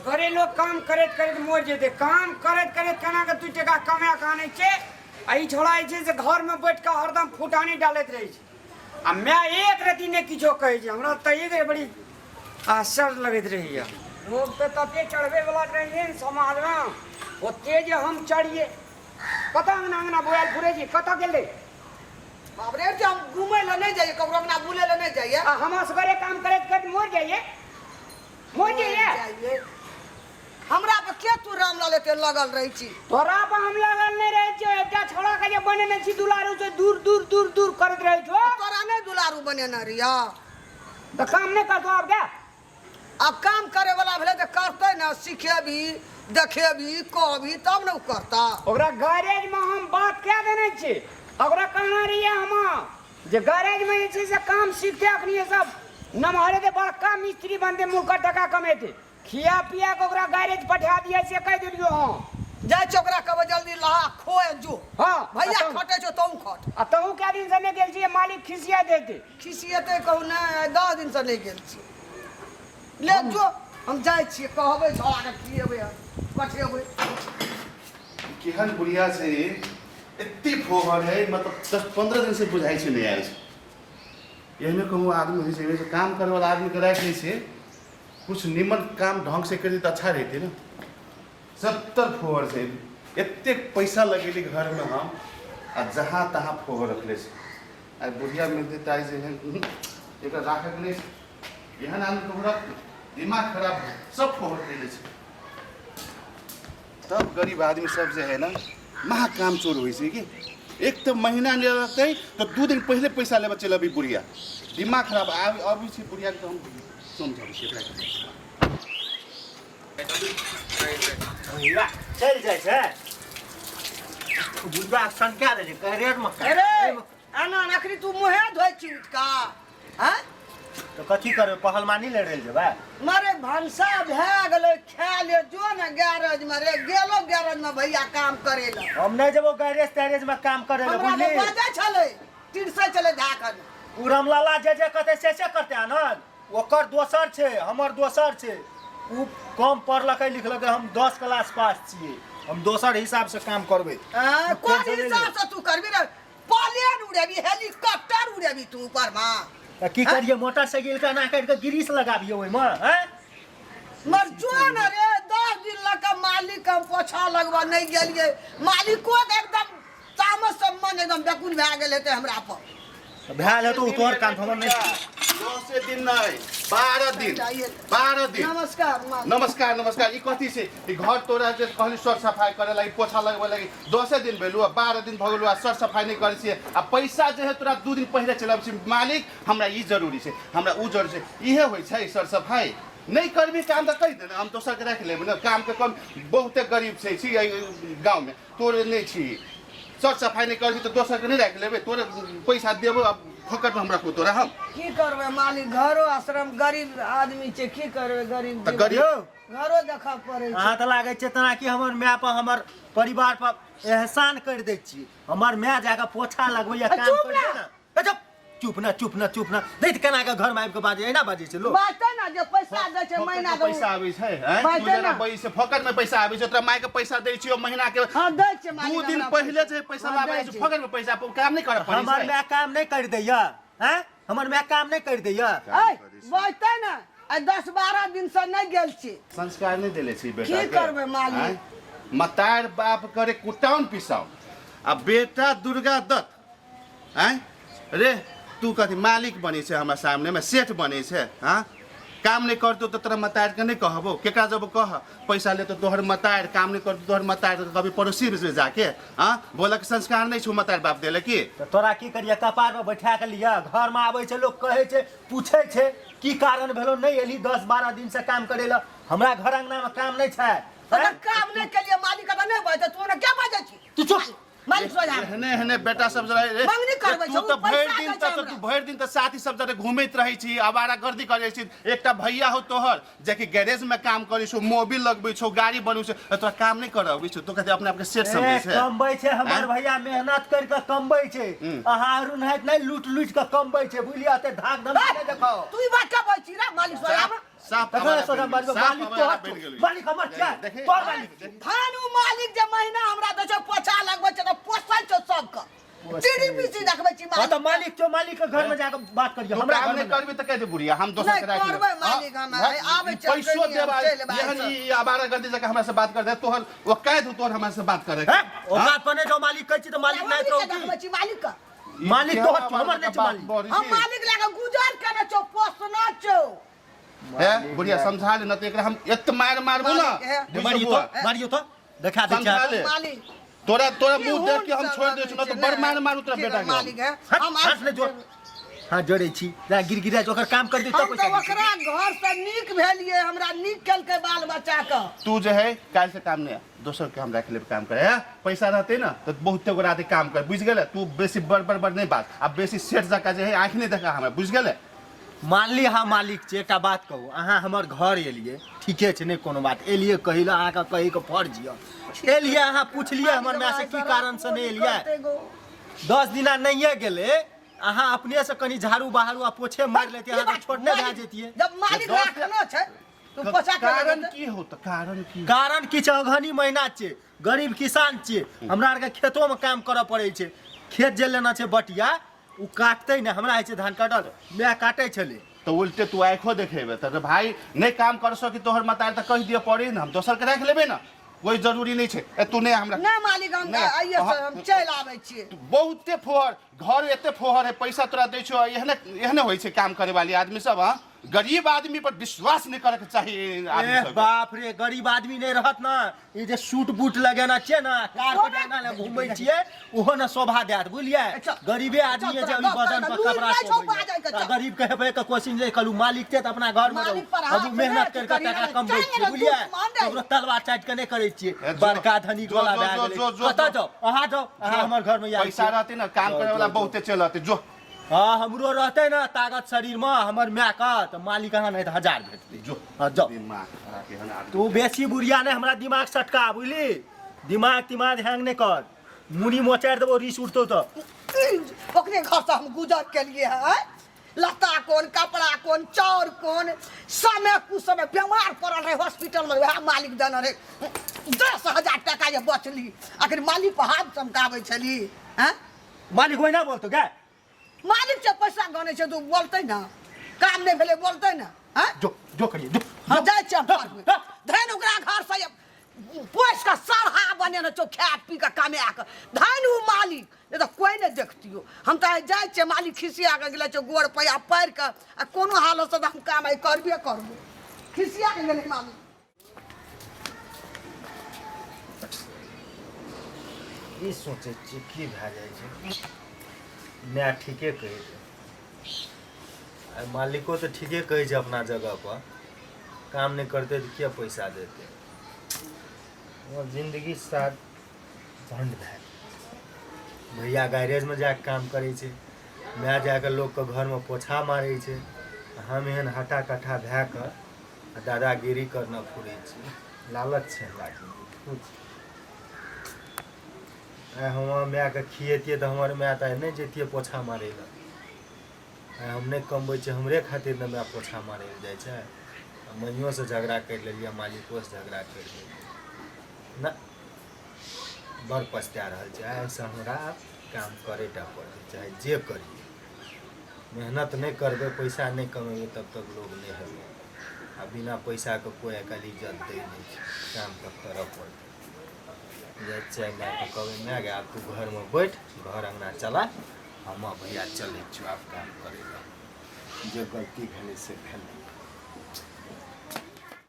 घरे लोग काम करत करत मोर जेते काम करत करत कना के 2 टका कमा के आनै छे आई छोड़ा छे से घर में बैठ के हरदम फुटानी डालत रही छे आ मैं एक रति ने किछो कहे छे हमरा त एक बड़ी आश्चर्य लगत रही है लोग तो तते चढ़वे वाला रहे समाज में ओते जे हम चढ़िए कत अंगना अंगना बोयल फुरे जी कत गेले बाप रे हम घूमे ल नहीं जाइए ककरो अंगना बुले ल नहीं जाइए हम असगरे काम करत करत मोर जाइए हमरा पे के तू राम लाल के लगल रही छी तोरा पे हम लगल नहीं रहे छे एकटा छोड़ा के जे बने ने छी दुलारू से दूर दूर दूर दूर करत रहे छो तोरा नहीं दुलारू बने न रिया तो काम नहीं करतो अब क्या अब काम करे वाला भले तो करते ना सीखे भी देखे भी कहबी तब न करता ओकरा गैरेज में हम बात क्या देने छी ओकरा कहना रहिए हम जे गैरेज में जे छी से काम सीखते अखनी सब नमहरे दे बड़का मिस्त्री बनते मुर्गा टका कमेते खिया पिया के ओकरा गैरेज पठा दिए से कह दिलियो हां जाय चोकरा कब जल्दी लहा खोए जो हां भैया खटे छो तू खट आ तू क्या दिन से नहीं गेल छी मालिक खिसिया देते खिसियते कहू ना 10 दिन से नहीं गेल छी ले जो हम जाय छी कहबे छोड़ा के खिएबे कठेबे केहन बुढ़िया से इतनी फोहर है मतलब 10-15 दिन से बुझाई से नहीं आयल छै यही में कहूँ आदमी होइ छै से काम करे वाला आदमी के राख लै छै कुछ निमन काम ढंग से करती तो अच्छा रहते ना 70 फोहर से इतने पैसा लगेली घर में हम आ जहाँ तहाँ फोहर रखले छै आ बुढ़िया मिलते ताई जे एक राख ले एहन आदमी के पूरा दिमाग खराब सब फोहर कैले छै तब गरीब आदमी सब जे है ना महा काम चोर होइ छै कि एक तो महीना ले रहते तो 2 दिन पहले पैसा लेबे चल अभी बुढ़िया दिमाग खराब अभी से बुढ़िया के हम समझाबे छी भैया चल जाय छै बुढ़वा संख्या दे कैरियर में अरे आना नखरी तू मुहे धोइ छी उठका हैं तो कथी करबे पहलवानी लड़े जेबे मारे भंसा भे गेले खा ले जो न गैरेज में रे गेलो गैरेज में भैया काम करेला हम नहीं जेबो गैरेज तैरेज में काम करे ले हमरा बुझली बाजे छले 300 चले झाकन उरम लाला जे कहते से करते आनंद ओकर दोसर छै हमर दोसर छै उ कम पढ़लकै लिखलकै हम 10 क्लास पास छियै हम दोसर हिसाब से काम करबै कोन हिसाब से तू करबी रे प्लेन उड़ेबी हेलीकॉप्टर उड़ेबी तू ऊपर में की करिए मोटरसाइकिल का ना काट के गिरीस लगाबियो ओइ में हैं मर जो न रे 10 दिन लग मालिक हम पोछा लगवा नहीं गेलिए मालिको एकदम तामस सम्मान एकदम बेकुन भे गेल हेते हमरा पर भैल तो तोर काम हमर नहीं 10 दिन नहीं 12 दिन 12 दिन नमस्कार नमस्कार नमस्कार ई कथी से ई घर तोरा जे कहली सर सफाई करे लागि पोछा लगबे लागि 10 दिन भेलु 12 दिन भ गेलु आ सर सफाई नहीं करे छी आ पैसा जे है तोरा 2 दिन पहले चलब छी मालिक हमरा ई जरूरी छै हमरा उ जरूरी छै इहे होय छै सर सफाई नहीं करबी काम तो कहि दे हम दोसर के राख लेब ना काम के कम बहुते गरीब छै छी गांव में तोरे नहीं छी सर सफाई नहीं करबी तो दोसर के नहीं राख लेबे तोरे पैसा देबो अब फोकट में हमरा को तोरा हम की करबे मालिक घरो आश्रम गरीब आदमी छै की करबे गरीब त गरीब घरो देखा पड़े छै अहाँ तो लागे छै तना कि हमर माय पर हमर परिवार पर एहसान कर दै छी हमर माय जाके पोछा लगबैया काम कर दे ना चुप ना नहीं त केना के घर में आबि के बाजे एना बाजे छै लोग बाते ना जे पैसा दे छै महीना के पैसा आबै छै हैं तू जेना पैसा फोकट में पैसा आबै छै तोरा माय के पैसा दै छियो महीना के हां दे छै मालिक 2 दिन पहले जे पैसा लाबै छै फोकट में पैसा काम नहीं कर पड़ै हमर माय काम नहीं कर दैया हैं हमर माय काम नहीं कर दैया ए बाते ना 10-12 दिन से नहीं गेल छी संस्कार नहीं देले छी बेटा की करबे मालिक मतार बाप करे कुटाउन पिसाउ आ बेटा दुर्गा दत्त हैं रे तू कथी मालिक बनी छै हमरा सामने में सेठ बनी छै हां काम नहीं करतो तो तोरा मतार के नहीं कहबो केकरा जब कह पैसा ले तो तोहर मतार काम नहीं करतो तोहर मतार कभी पड़ोसी में जाके हां बोला के संस्कार नहीं छु मतार बाप देले की तो तोरा की करिया कपार में बैठा के लिया घर में आबै छै लोग कहे छै पूछे छै की कारण भेलो नहीं एली 10-12 दिन से काम करेला हमरा घर अंगना में काम नहीं छै अगर काम नहीं के लिए मालिक का नहीं बाजे तू ने क्या बाजे छी तू चुप मालिक सो जा हने बेटा सब जरा मंगनी करबै तू तो भरि दिन त साथी सब जरा घुमैत रहै छी आवारा गर्दी करै छी एकटा भैया हो तोहर जेकि गैरेज में काम करै छौ मोबिल लगबै छौ गाड़ी बनबै छौ तोरा काम नहीं करबै छौ तो कहते अपने आप के सेट समझै छै कमबै छै हमर भैया मेहनत कर के कमबै छै अहाँ अरुण है नहीं लूट के कमबै छै बुझलिया ते धाक धम नहीं देखाओ तू ई बात का बोल छी रे मालिक सो जा साफ देखो आवारा सोदा बनि गेली, मालिक साफ तो आवारा बनि गेली। मालिक हमर छै देखी, तोर मालिक धान उ मालिक जे महीना हमरा दै छै पोछा लगबै छै त पोछै छै सबके टीडी पीसी देखबै छी हां तो मालिक मालिक के घर में जाके बात करियो हमरा हमरा काम घर नहीं में करबी त कह दे बुढ़िया हम दोसर नहीं के राख लेब। करबै मालिक, हम आबै छै, पैसो चलि देब आबै एहन छै। ई आवारा गर्दी जका हमरा से बात कर दे तोहर वो कह दू तोहर हमरा से बात करे हैं ओ बात पर नहीं जो मालिक कहै छी तो मालिक नहीं तो देखबै छी मालिक के मालिक तो हमर नहीं छै मालिक हम मालिक लगे गुजर करे छौ पोसना छौ है बुढ़िया समझा ले न त एकरा हम एत मार मारबो ना मालिक, है। मारियो तो देखा दे समझा ले मालिक तोरा मुंह देख के हम छोड़ दे छी न तो बड़ मार मारू तोरा बेटा के मालिक है हम हाथ ले जो हां जोड़े छी जा गिरगिरा जो ओकर काम कर दे तो हम तो पैसा ओकरा घर से नीक भेलिए हमरा नीक केल के बाल बच्चा के तू जो है काल से काम नहीं दोसर के हम राख लेब काम करे है पैसा रहते ना तो बहुते गोरा रात काम कर बुझ गेले तू बेसी बड़ नहीं बात अब बेसी सेठ जका जे है आंख नहीं देखा हमरा बुझ गेले मान ली हाँ मालिक छै एकटा बात कहू अहाँ हमर घर एलिए ठीके छै नहीं कोनो बात एलिए कहिला अहाँ के कही के फर्ज य एलिए अहाँ पूछलिए हमर माय से की कारण से नहीं एलिए 10 दिना नहीं गेले अहाँ अपने से कनी झाड़ू बहारू आ पोछे मार लेते अहाँ के छोड़ने भए जेतिए जब मालिक राखनो छै तू पोछा के कारण की होता कारण की कारण की छै अघनी महीना छै गरीब किसान छियै हमरा आर के खेतो में काम करऽ पड़ै छै खेत जे लेना छै बटिया उ काटते ने हमरा है छै धान काटल मैं काटे छले तो उल्टे तू आँखो देखेबे तो भाई नहीं काम कर सकी तोहर मतार तो कह दिए पड़ी ना हम दोसर के राख लेबे ना कोई जरूरी नहीं है ए तू नहीं हमरा नहीं मालिक हम नहीं, आइए से हम चल आबै छियै बहुते फोहर घर एते फोहर है पैसा तोरा दै छो एहने होइ छै काम करे वाली आदमी सब हाँ गरीब आदमी पर विश्वास नहीं करे के चाहिए आदमी ए सब बाप रे गरीब आदमी नहीं रहत ना ये जे सूट बूट लगेना छियै ना कार पर जाना ले घूमै छियै ओहो ना शोभा देत बुझलिए गरीबे आदमी जे अभी बदन पर कपड़ा शोभै गरीब के हेबे के कोशिश नहीं करू मालिक छै त अपना घर में रहू अब मेहनत कर के टका कमबै छियै बुझलिए ककरो तलवार चाट के नहीं करे छियै बड़का धनिक वाला भए गेलै कतऽ जाओ अहाँ हमर घर में पैसा रहते ना काम करे वाला बहुते चलते जो हाँ हमरो रहते ना ताकत शरीर में हमर माय का तो मालिक अहाँ नहीं तो 1000 भेटते जो हाँ जाओ दिमाग खराब एहन आदमी तू बेसी बुढ़िया नहीं हमरा दिमाग सटका बुझली दिमाग हैंग नहीं कर मुनी मोचार देबो रिस उठतो तो ओकरे घर से हम गुजर केलिए है लता कोन कपड़ा कोन चाउर कोन समय कुसमय बीमार पड़ल रहे हॉस्पिटल में वह मालिक देने रहे 10,000 टका जे बचली आखिर मालिक पर हाथ चमकाबै छली हैं मालिक वही ना बोलतो क्या मालिक से पैसा गने छै तू बोलते ना काम नहीं भेले बोलते ना हैं जो करिए जो हम जाय छी धन ओकरा घर से पोस के सरहा बनेने छौ खा पी के कमा के धन उ मालिक नहीं तो कोई नहीं देखतियो हम तो जाय छी मालिक खिसिया के गेले छौ गोड़ पैया पैर के आ कोनो हालत से हम काम आई करबे करबो खिसिया के गेले मालिक ई सोचे छी की भए जाय छै मैं ठीके कहे छै मालिको तो ठीके कहे छै अपना जगह पर काम नहीं करते तो क्या पैसा देते और जिंदगी साथ झंड भए भैया गैरेज में जाके काम करे छै मैं जाके लोग के घर में पोछा मारे छै हम एहन हटा कट्ठा भए के दादागिरी करना फुरे छी लालच छै हमरा हम माय के खिएतिए तो हमारे माय तो नहीं जैतिए पोछा मारे ला हम नहीं कमबै छै हमरे खातिर ने माय पोछा मारे ले जाइ छै मइयो से झगड़ा कर लेलिए मालिको से झगड़ा कर लेलिए ना बड़ पछता रहल छै ऐसा हमरा काम करे टा पड़े चाहे जे करिए मेहनत नहीं करबे पैसा नहीं कमेबे तब तक लोग नहीं हेबे आ बिना पैसा के कोई आइकाल्हि इज्जत दै नहीं छै काम तो करऽ पड़तै चाहे माय के कहबै माय गे आब तू घर में बैठ घर अंगना चला हम भैया चले छियौ आब काम करे ला जे गलती भेलै से भेलै